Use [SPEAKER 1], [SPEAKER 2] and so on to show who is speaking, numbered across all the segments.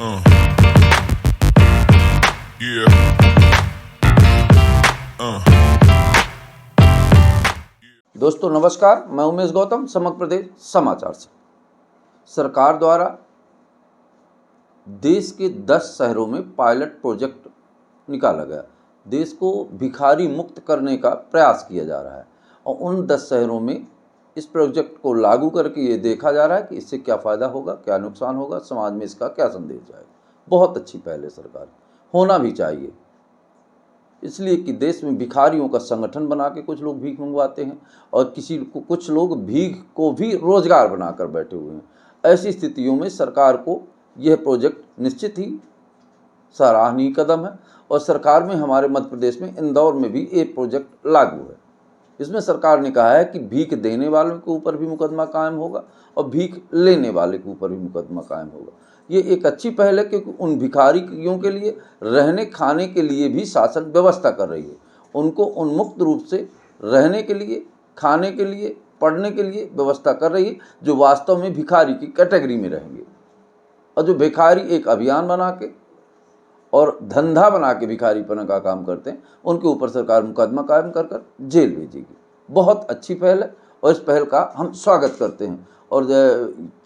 [SPEAKER 1] Uh, yeah. Uh.
[SPEAKER 2] दोस्तों नमस्कार, मैं उमेश गौतम समग्र प्रदेश समाचार से। सरकार द्वारा देश के 10 शहरों में पायलट प्रोजेक्ट निकाला गया। देश को भिखारी मुक्त करने का प्रयास किया जा रहा है और उन 10 शहरों में इस प्रोजेक्ट को लागू करके ये देखा जा रहा है कि इससे क्या फ़ायदा होगा, क्या नुकसान होगा, समाज में इसका क्या संदेश जाएगा। बहुत अच्छी पहल है सरकार, होना भी चाहिए, इसलिए कि देश में भिखारियों का संगठन बना के कुछ लोग भीख मंगवाते हैं और कुछ लोग भीख को भी रोजगार बनाकर बैठे हुए हैं। ऐसी स्थितियों में सरकार को यह प्रोजेक्ट निश्चित ही सराहनीय कदम है और सरकार में हमारे मध्य प्रदेश में इंदौर में भी एक प्रोजेक्ट लागू है। इसमें सरकार ने कहा है कि भीख देने वालों के ऊपर भी मुकदमा कायम होगा और भीख लेने वाले के ऊपर भी मुकदमा कायम होगा। ये एक अच्छी पहल है क्योंकि उन भिखारियों के लिए रहने खाने के लिए भी शासन व्यवस्था कर रही है। उनको उन्मुक्त रूप से रहने के लिए, खाने के लिए, पढ़ने के लिए व्यवस्था कर रही है, जो वास्तव में भिखारी की कैटेगरी में रहेंगे। और जो भिखारी एक अभियान बना के और धंधा बना के भिखारीपना का काम करते हैं, उनके ऊपर सरकार मुकदमा कायम कर कर जेल भेजेगी। बहुत अच्छी पहल है और इस पहल का हम स्वागत करते हैं और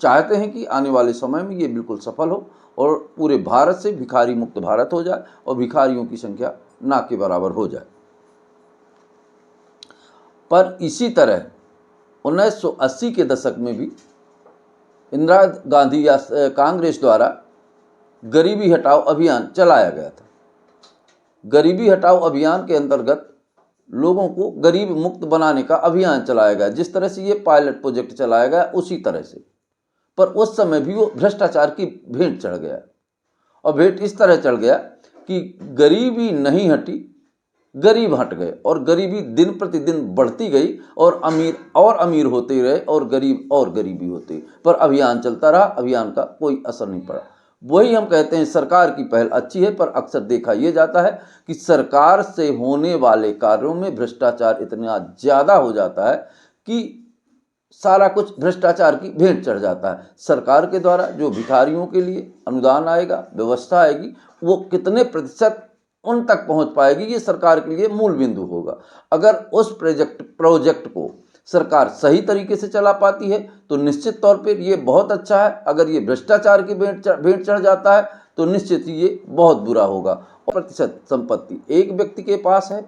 [SPEAKER 2] चाहते हैं कि आने वाले समय में ये बिल्कुल सफल हो और पूरे भारत से भिखारी मुक्त भारत हो जाए और भिखारियों की संख्या ना के बराबर हो जाए। पर इसी तरह 1980 के दशक में भी इंदिरा गांधी या कांग्रेस द्वारा गरीबी हटाओ अभियान चलाया गया था। गरीबी हटाओ अभियान के अंतर्गत लोगों को गरीब मुक्त बनाने का अभियान चलाया गया। जिस तरह से ये पायलट प्रोजेक्ट चलाया गया उसी तरह से, पर उस समय भी वो भ्रष्टाचार की भेंट चढ़ गया और भेंट इस तरह चढ़ गया कि गरीबी नहीं हटी, गरीब हट गए और गरीबी दिन प्रतिदिन बढ़ती गई और अमीर होते रहे और गरीब और गरीबी होते, पर अभियान चलता रहा, अभियान का कोई असर नहीं पड़ा। वही हम कहते हैं सरकार की पहल अच्छी है, पर अक्सर देखा यह जाता है कि सरकार से होने वाले कार्यों में भ्रष्टाचार इतना ज़्यादा हो जाता है कि सारा कुछ भ्रष्टाचार की भेंट चढ़ जाता है। सरकार के द्वारा जो भिखारियों के लिए अनुदान आएगा, व्यवस्था आएगी, वो कितने प्रतिशत उन तक पहुंच पाएगी, ये सरकार के लिए मूल बिंदु होगा। अगर उस प्रोजेक्ट को सरकार सही तरीके से चला पाती है तो निश्चित तौर पर ये बहुत अच्छा है। अगर ये भ्रष्टाचार की भेंट चढ़ जाता है तो निश्चित ही ये बहुत बुरा होगा। और प्रतिशत संपत्ति एक व्यक्ति के पास है